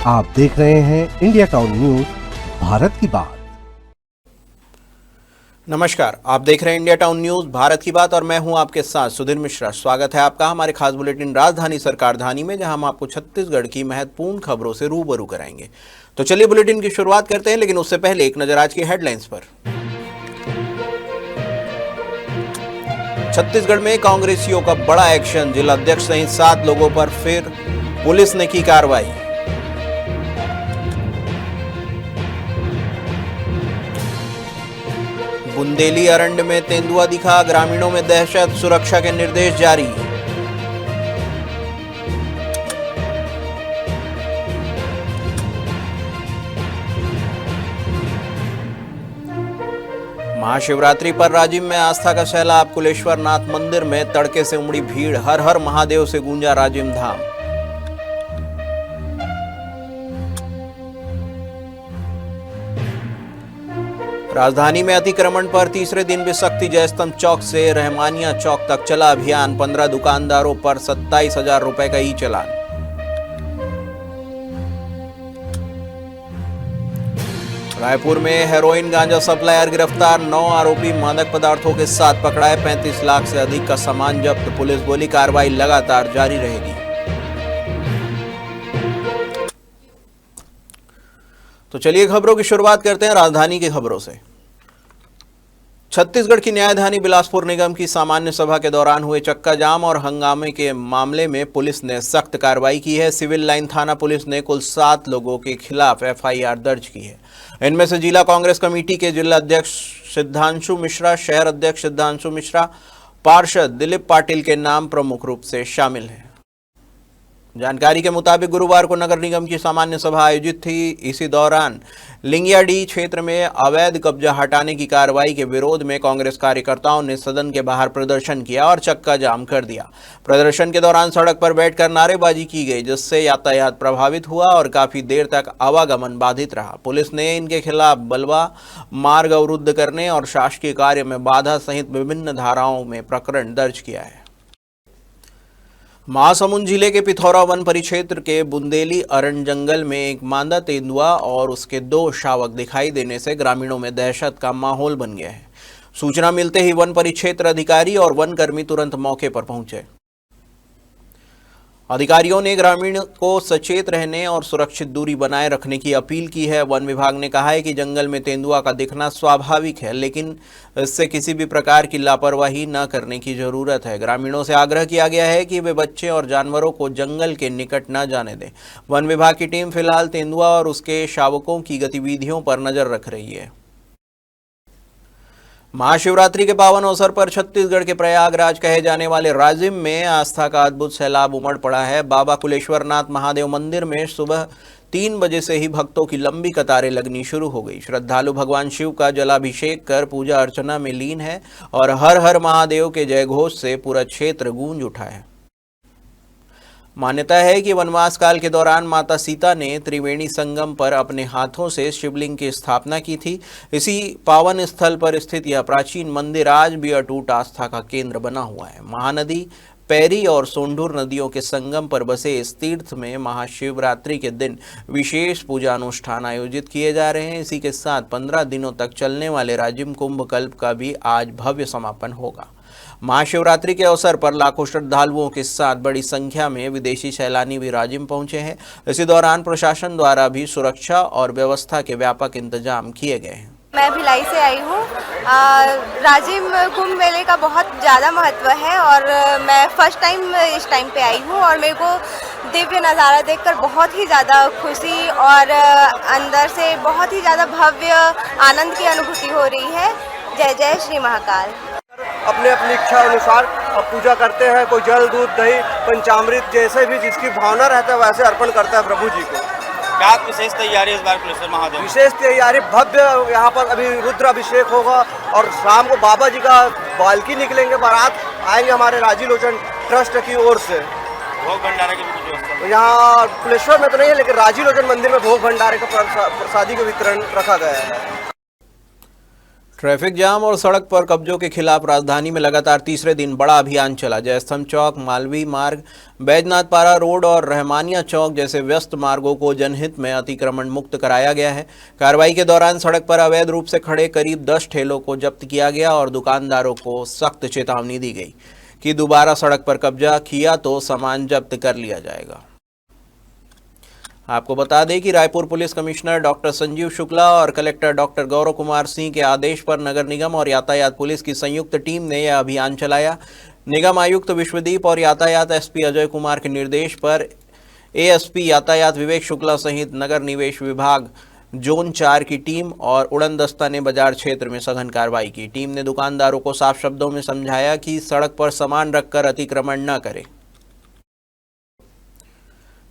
आप देख रहे हैं इंडिया टाउन न्यूज, भारत की बात। नमस्कार, आप देख रहे हैं इंडिया टाउन न्यूज भारत की बात और मैं हूं आपके साथ सुधीर मिश्रा। स्वागत है आपका हमारे खास बुलेटिन राजधानी सरकारधानी में, जहां हम आपको छत्तीसगढ़ की महत्वपूर्ण खबरों से रूबरू कराएंगे। तो चलिए बुलेटिन की शुरुआत करते हैं, लेकिन उससे पहले एक नजर आज की हेडलाइंस पर। छत्तीसगढ़ में कांग्रेसियों का बड़ा एक्शन, जिला अध्यक्ष सहित 7 लोगों पर फिर पुलिस ने की कार्रवाई। बुंदेली अरण्य में तेंदुआ दिखा, ग्रामीणों में दहशत, सुरक्षा के निर्देश जारी। महाशिवरात्रि पर राजिम में आस्था का सैलाब, कुलेश्वर नाथ मंदिर में तड़के से उमड़ी भीड़, हर हर महादेव से गूंजा राजिम धाम। राजधानी में अतिक्रमण पर तीसरे दिन भी सख्ती, जयस्तंभ चौक से रहमानिया चौक तक चला अभियान, 15 दुकानदारों पर 27,000 रुपए का ई चालान। रायपुर में हेरोइन गांजा सप्लायर गिरफ्तार, 9 आरोपी मादक पदार्थों के साथ पकड़ाए, 35 लाख से अधिक का सामान जब्त। पुलिस बोली कार्रवाई लगातार जारी रहेगी। तो चलिए खबरों की शुरुआत करते हैं राजधानी की खबरों से। छत्तीसगढ़ की न्यायधानी बिलासपुर निगम की सामान्य सभा के दौरान हुए चक्का जाम और हंगामे के मामले में पुलिस ने सख्त कार्रवाई की है। सिविल लाइन थाना पुलिस ने कुल 7 लोगों के खिलाफ एफआईआर दर्ज की है। इनमें से जिला कांग्रेस कमेटी के जिला अध्यक्ष सिद्धांशु मिश्रा, शहर अध्यक्ष सिद्धांशु मिश्रा, पार्षद दिलीप पाटिल के नाम प्रमुख रूप से शामिल हैं। जानकारी के मुताबिक गुरुवार को नगर निगम की सामान्य सभा आयोजित थी। इसी दौरान लिंगियाडी क्षेत्र में अवैध कब्जा हटाने की कार्रवाई के विरोध में कांग्रेस कार्यकर्ताओं ने सदन के बाहर प्रदर्शन किया और चक्का जाम कर दिया। प्रदर्शन के दौरान सड़क पर बैठकर नारेबाजी की गई, जिससे यातायात प्रभावित हुआ और काफी देर तक आवागमन बाधित रहा। पुलिस ने इनके खिलाफ बलवा, मार्ग अवरुद्ध करने और शासकीय कार्य में बाधा सहित विभिन्न धाराओं में प्रकरण दर्ज किया है। महासमुंद जिले के पिथौरा वन परिक्षेत्र के बुंदेली अरण्य जंगल में एक मादा तेंदुआ और उसके 2 शावक दिखाई देने से ग्रामीणों में दहशत का माहौल बन गया है। सूचना मिलते ही वन परिक्षेत्र अधिकारी और वन कर्मी तुरंत मौके पर पहुंचे। अधिकारियों ने ग्रामीण को सचेत रहने और सुरक्षित दूरी बनाए रखने की अपील की है। वन विभाग ने कहा है कि जंगल में तेंदुआ का दिखना स्वाभाविक है, लेकिन इससे किसी भी प्रकार की लापरवाही न करने की जरूरत है। ग्रामीणों से आग्रह किया गया है कि वे बच्चे और जानवरों को जंगल के निकट न जाने दें। वन विभाग की टीम फिलहाल तेंदुआ और उसके शावकों की गतिविधियों पर नजर रख रही है। महाशिवरात्रि के पावन अवसर पर छत्तीसगढ़ के प्रयागराज कहे जाने वाले राजिम में आस्था का अद्भुत सैलाब उमड़ पड़ा है। बाबा कुलेश्वर नाथ महादेव मंदिर में सुबह 3 बजे से ही भक्तों की लंबी कतारें लगनी शुरू हो गई। श्रद्धालु भगवान शिव का जलाभिषेक कर पूजा अर्चना में लीन है और हर हर महादेव के जयघोष से पूरा क्षेत्र गूंज उठा है। मान्यता है कि वनवास काल के दौरान माता सीता ने त्रिवेणी संगम पर अपने हाथों से शिवलिंग की स्थापना की थी। इसी पावन स्थल पर स्थित यह प्राचीन मंदिर आज भी अटूट आस्था का केंद्र बना हुआ है। महानदी, पैरी और सोंढूर नदियों के संगम पर बसे इस तीर्थ में महाशिवरात्रि के दिन विशेष पूजा अनुष्ठान आयोजित किए जा रहे हैं। इसी के साथ 15 दिनों तक चलने वाले राजिम कुंभ कल्प का भी आज भव्य समापन होगा। महाशिवरात्रि के अवसर पर लाखों श्रद्धालुओं के साथ बड़ी संख्या में विदेशी सैलानी भी राजिम पहुंचे हैं। इसी दौरान प्रशासन द्वारा भी सुरक्षा और व्यवस्था के व्यापक इंतजाम किए गए हैं। मैं भिलाई से आई हूँ। राजिम कुंभ मेले का बहुत ज़्यादा महत्व है और मैं फर्स्ट टाइम इस टाइम पे आई हूँ और मेरे को दिव्य नज़ारा देखकर बहुत ही ज़्यादा खुशी और अंदर से बहुत ही ज़्यादा भव्य आनंद की अनुभूति हो रही है। जय जय श्री महाकाल। अपने अपनी इच्छा अनुसार अब पूजा करते हैं। कोई जल, दूध, दही, पंचामृत जैसे भी जिसकी भावना रहता है वैसे अर्पण करता है प्रभु जी को। क्या विशेष तैयारी इस बार कुलेश्वर महादेव? विशेष तैयारी भव्य, यहाँ पर अभी रुद्र अभिषेक होगा और शाम को बाबा जी का पालकी निकलेंगे, बारात आएंगे हमारे राजी लोचन ट्रस्ट की ओर से। भोग भंडारे की भी कुछ व्यवस्था? तो यहाँ कुलेश्वर में तो नहीं है, लेकिन राजी लोचन मंदिर में भोग भंडारे का प्रसादी का वितरण रखा गया है। ट्रैफिक जाम और सड़क पर कब्जों के खिलाफ राजधानी में लगातार तीसरे दिन बड़ा अभियान चला। जयस्तंभ चौक, मालवीय मार्ग, बैजनाथपारा रोड और रहमानिया चौक जैसे व्यस्त मार्गों को जनहित में अतिक्रमण मुक्त कराया गया है। कार्रवाई के दौरान सड़क पर अवैध रूप से खड़े करीब 10 ठेलों को जब्त किया गया और दुकानदारों को सख्त चेतावनी दी गई कि दोबारा सड़क पर कब्जा किया तो सामान जब्त कर लिया जाएगा। आपको बता दें कि Raipur police commissioner doctor Sanjeev Shukla और कलेक्टर डॉक्टर गौरव कुमार सिंह के आदेश पर नगर निगम और यातायात पुलिस की संयुक्त टीम ने यह अभियान चलाया। निगम आयुक्त विश्वदीप और यातायात एसपी अजय कुमार के निर्देश पर एएसपी यातायात विवेक शुक्ला सहित नगर निवेश विभाग जोन 4 की टीम और उड़न दस्ता ने बाजार क्षेत्र में सघन कार्रवाई की। टीम ने दुकानदारों को साफ शब्दों में समझाया कि सड़क पर सामान रखकर अतिक्रमण न करें।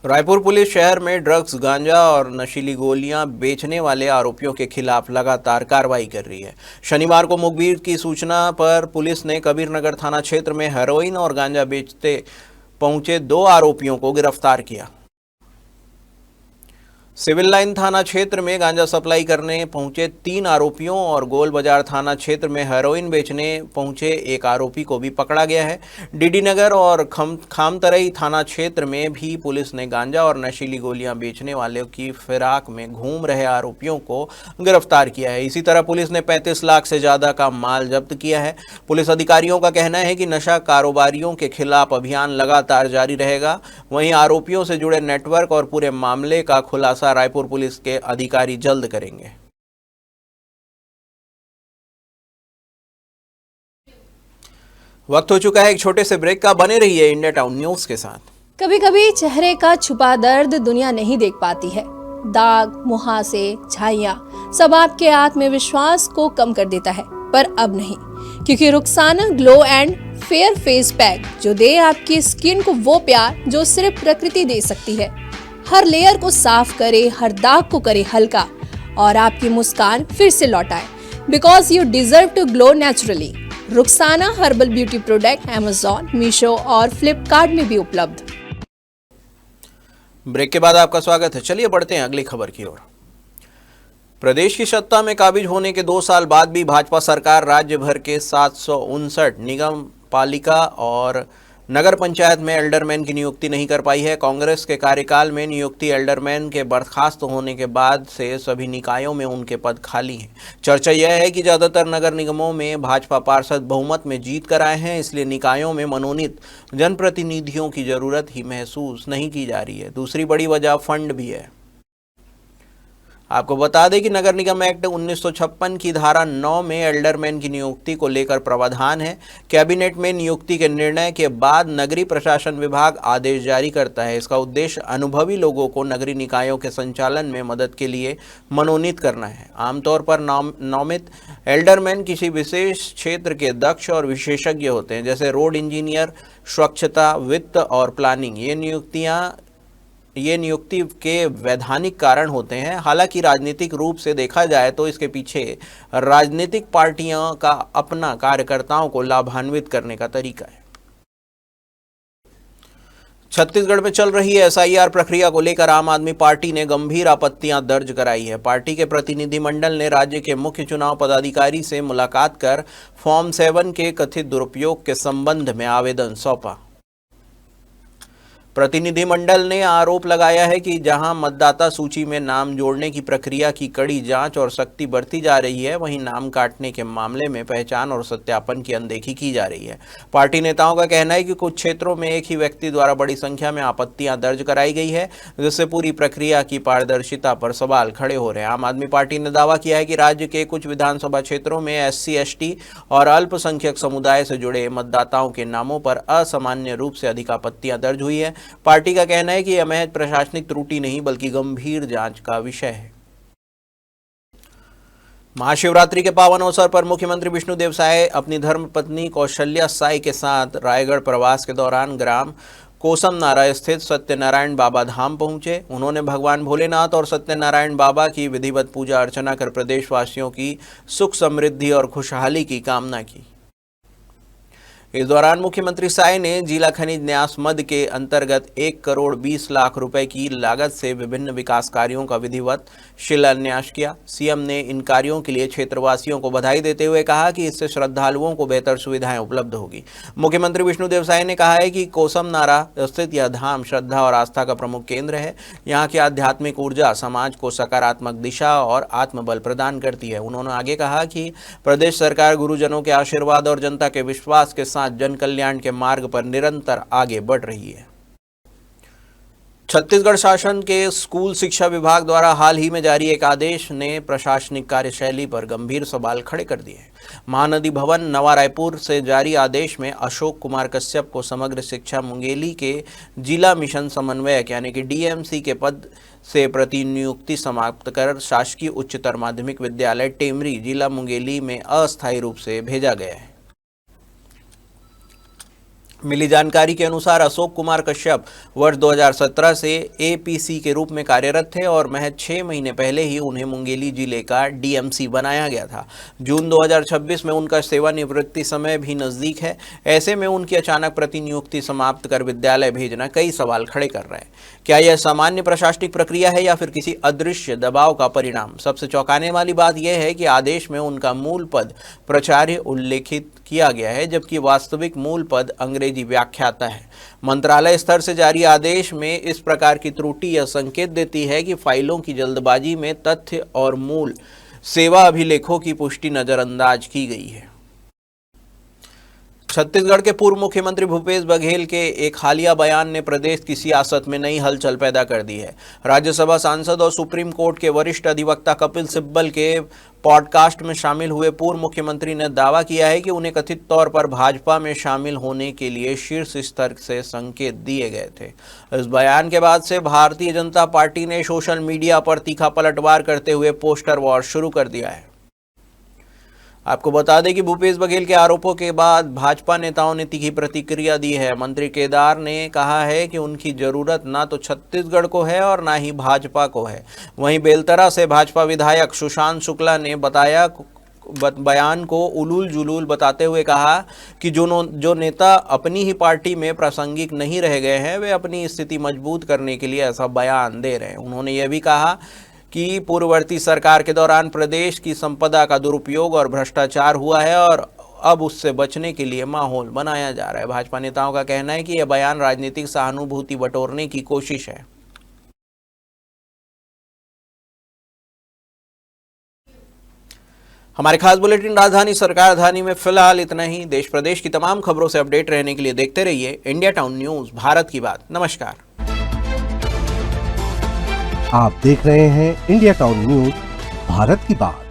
रायपुर पुलिस शहर में ड्रग्स, गांजा और नशीली गोलियां बेचने वाले आरोपियों के खिलाफ लगातार कार्रवाई कर रही है। शनिवार को मुखबिर की सूचना पर पुलिस ने कबीरनगर थाना क्षेत्र में हेरोइन और गांजा बेचते पहुंचे 2 आरोपियों को गिरफ्तार किया। सिविल लाइन थाना क्षेत्र में गांजा सप्लाई करने पहुंचे 3 आरोपियों और गोल बाजार थाना क्षेत्र में हेरोइन बेचने पहुंचे 1 आरोपी को भी पकड़ा गया है। डीडी नगर और खामतरई थाना क्षेत्र में भी पुलिस ने गांजा और नशीली गोलियां बेचने वालों की फिराक में घूम रहे आरोपियों को गिरफ्तार किया है। इसी तरह पुलिस ने 35 लाख से ज्यादा का माल जब्त किया है। पुलिस अधिकारियों का कहना है कि नशा कारोबारियों के खिलाफ अभियान लगातार जारी रहेगा। वहीं आरोपियों से जुड़े नेटवर्क और पूरे मामले का खुलासा रायपुर पुलिस के अधिकारी जल्द करेंगे। वक्त हो चुका है एक छोटे से ब्रेक का। बने रहिए इंडिया टाउन न्यूज के साथ। कभी कभी चेहरे का छुपा दर्द दुनिया नहीं देख पाती है। दाग, मुहासे, झाइयां सब आपके आत्मविश्वास को कम कर देता है, पर अब नहीं, क्योंकि Rukhsana glow and fair face pack जो दे आपकी स्किन को वो प्यार जो सिर्फ प्रकृति दे सकती है। हर लेयर को साफ करे, हर दाग को करे हल्का और आपकी मुस्कान फिर से लौटाए। Because you deserve to glow naturally. Rukhsana herbal beauty product Amazon, Meesho और फ्लिपकार्ट में भी उपलब्ध। ब्रेक के बाद आपका स्वागत है। चलिए बढ़ते हैं अगली खबर की ओर। प्रदेश की सत्ता में काबिज होने के 2 साल बाद भी भाजपा सरकार राज्य भर के 759 निगम, पालिका और नगर पंचायत में एल्डरमैन की नियुक्ति नहीं कर पाई है। कांग्रेस के कार्यकाल में नियुक्ति एल्डरमैन के बर्खास्त होने के बाद से सभी निकायों में उनके पद खाली हैं। चर्चा यह है कि ज़्यादातर नगर निगमों में भाजपा पार्षद बहुमत में जीत कर आए हैं, इसलिए निकायों में मनोनीत जनप्रतिनिधियों की जरूरत ही महसूस नहीं की जा रही है। दूसरी बड़ी वजह फंड भी है। आपको बता दें कि नगर निगम एक्ट 1956 की धारा 9 में एल्डरमैन की नियुक्ति को लेकर प्रावधान है। कैबिनेट में नियुक्ति के निर्णय के बाद नगरीय प्रशासन विभाग आदेश जारी करता है। इसका उद्देश्य अनुभवी लोगों को नगरीय निकायों के संचालन में मदद के लिए मनोनीत करना है। आमतौर पर नामित एल्डरमैन किसी विशेष क्षेत्र के दक्ष और विशेषज्ञ होते हैं, जैसे रोड इंजीनियर, स्वच्छता, वित्त और प्लानिंग। ये नियुक्ति के वैधानिक कारण होते हैं। हालांकि राजनीतिक रूप से देखा जाए तो इसके पीछे राजनीतिक पार्टियों का अपना कार्यकर्ताओं को लाभान्वित करने का तरीका है। छत्तीसगढ़ में चल रही एसआईआर प्रक्रिया को लेकर आम आदमी पार्टी ने गंभीर आपत्तियां दर्ज कराई है। पार्टी के प्रतिनिधिमंडल ने राज्य के मुख्य चुनाव पदाधिकारी से मुलाकात कर फॉर्म 7 के कथित दुरुपयोग के संबंध में आवेदन सौंपा। प्रतिनिधिमंडल ने आरोप लगाया है कि जहां मतदाता सूची में नाम जोड़ने की प्रक्रिया की कड़ी जांच और सख्ती बरती जा रही है, वहीं नाम काटने के मामले में पहचान और सत्यापन की अनदेखी की जा रही है। पार्टी नेताओं का कहना है कि कुछ क्षेत्रों में एक ही व्यक्ति द्वारा बड़ी संख्या में आपत्तियां दर्ज कराई गई है, जिससे पूरी प्रक्रिया की पारदर्शिता पर सवाल खड़े हो रहे हैं। आम आदमी पार्टी ने दावा किया है कि राज्य के कुछ विधानसभा क्षेत्रों में SC, ST और अल्पसंख्यक समुदाय से जुड़े मतदाताओं के नामों पर असामान्य रूप से अधिक आपत्तियां दर्ज हुई है। पार्टी का कहना है कि यह महज प्रशासनिक त्रुटि नहीं बल्कि गंभीर जांच का विषय है। महाशिवरात्रि के पावन अवसर पर मुख्यमंत्री विष्णुदेव साय अपनी धर्मपत्नी कौशल्या साय के साथ रायगढ़ प्रवास के दौरान ग्राम कोसमनारा स्थित सत्यनारायण बाबा धाम पहुंचे। उन्होंने भगवान भोलेनाथ और सत्यनारायण बाबा की विधिवत पूजा अर्चना कर प्रदेशवासियों की सुख समृद्धि और खुशहाली की कामना की। इस दौरान मुख्यमंत्री साय ने जिला खनिज न्यास मद के अंतर्गत 1 करोड़ 20 लाख रुपए की लागत से विभिन्न विकास कार्यों का विधिवत शिलान्यास किया। सीएम ने इन कार्यों के लिए क्षेत्रवासियों को बधाई देते हुए कहा कि इससे श्रद्धालुओं को बेहतर सुविधाएं उपलब्ध होगी। मुख्यमंत्री विष्णुदेव साय ने कहा है कि कोसम नारा स्थित यह धाम श्रद्धा और आस्था का प्रमुख केंद्र है। यहाँ की आध्यात्मिक ऊर्जा समाज को सकारात्मक दिशा और आत्मबल प्रदान करती है। उन्होंने आगे कहा कि प्रदेश सरकार गुरुजनों के आशीर्वाद और जनता के विश्वास के साथ जन कल्याण के मार्ग पर निरंतर आगे बढ़ रही है। छत्तीसगढ़ शासन के स्कूल शिक्षा विभाग द्वारा हाल ही में जारी एक आदेश ने प्रशासनिक कार्यशैली पर गंभीर सवाल खड़े कर दिए हैं। महानदी भवन नवा रायपुर से जारी आदेश में अशोक कुमार कश्यप को समग्र शिक्षा मुंगेली के जिला मिशन समन्वयक यानी कि डीएमसी के पद से प्रतिनियुक्ति समाप्त कर शासकीय उच्चतर माध्यमिक विद्यालय टेमरी जिला मुंगेली में अस्थायी रूप से भेजा गया है। मिली जानकारी के अनुसार अशोक कुमार कश्यप वर्ष 2017 से एपीसी के रूप में कार्यरत थे और महज 6 महीने पहले ही उन्हें मुंगेली जिले का डीएमसी बनाया गया था। जून 2026 में उनका सेवानिवृत्ति समय भी नज़दीक है। ऐसे में उनकी अचानक प्रतिनियुक्ति समाप्त कर विद्यालय भेजना कई सवाल खड़े कर रहे हैं। क्या यह सामान्य प्रशासनिक प्रक्रिया है या फिर किसी अदृश्य दबाव का परिणाम? सबसे चौंकाने वाली बात यह है कि आदेश में उनका मूल पद प्राचार्य उल्लेखित किया गया है, जबकि वास्तविक मूल पद अंग्रेजी व्याख्याता है। मंत्रालय स्तर से जारी आदेश में इस प्रकार की त्रुटि यह संकेत देती है कि फाइलों की जल्दबाजी में तथ्य और मूल सेवा अभिलेखों की पुष्टि नजरअंदाज की गई है। छत्तीसगढ़ के पूर्व मुख्यमंत्री भूपेश बघेल के एक हालिया बयान ने प्रदेश की सियासत में नई हलचल पैदा कर दी है। राज्यसभा सांसद और सुप्रीम कोर्ट के वरिष्ठ अधिवक्ता कपिल सिब्बल के पॉडकास्ट में शामिल हुए पूर्व मुख्यमंत्री ने दावा किया है कि उन्हें कथित तौर पर भाजपा में शामिल होने के लिए शीर्ष स्तर से संकेत दिए गए थे। इस बयान के बाद से भारतीय जनता पार्टी ने सोशल मीडिया पर तीखा पलटवार करते हुए पोस्टर वॉर शुरू कर दिया है। आपको बता दें कि भूपेश बघेल के आरोपों के बाद भाजपा नेताओं ने तीखी प्रतिक्रिया दी है। मंत्री केदार ने कहा है कि उनकी जरूरत ना तो छत्तीसगढ़ को है और ना ही भाजपा को है। वहीं बेलतरा से भाजपा विधायक सुशांत शुक्ला ने बयान को उलूल जुलूल बताते हुए कहा कि जो नेता अपनी ही पार्टी में प्रासंगिक नहीं रह गए हैं, वे अपनी स्थिति मजबूत करने के लिए ऐसा बयान दे रहे हैं। उन्होंने यह भी कहा कि पूर्ववर्ती सरकार के दौरान प्रदेश की संपदा का दुरुपयोग और भ्रष्टाचार हुआ है और अब उससे बचने के लिए माहौल बनाया जा रहा है। भाजपा नेताओं का कहना है कि यह बयान राजनीतिक सहानुभूति बटोरने की कोशिश है। हमारे खास बुलेटिन राजधानी सरकार धानी में फिलहाल इतना ही। देश प्रदेश की तमाम खबरों से अपडेट रहने के लिए देखते रहिए इंडिया टाउन न्यूज, भारत की बात। नमस्कार। आप देख रहे हैं इंडिया टाउन न्यूज, भारत की बात।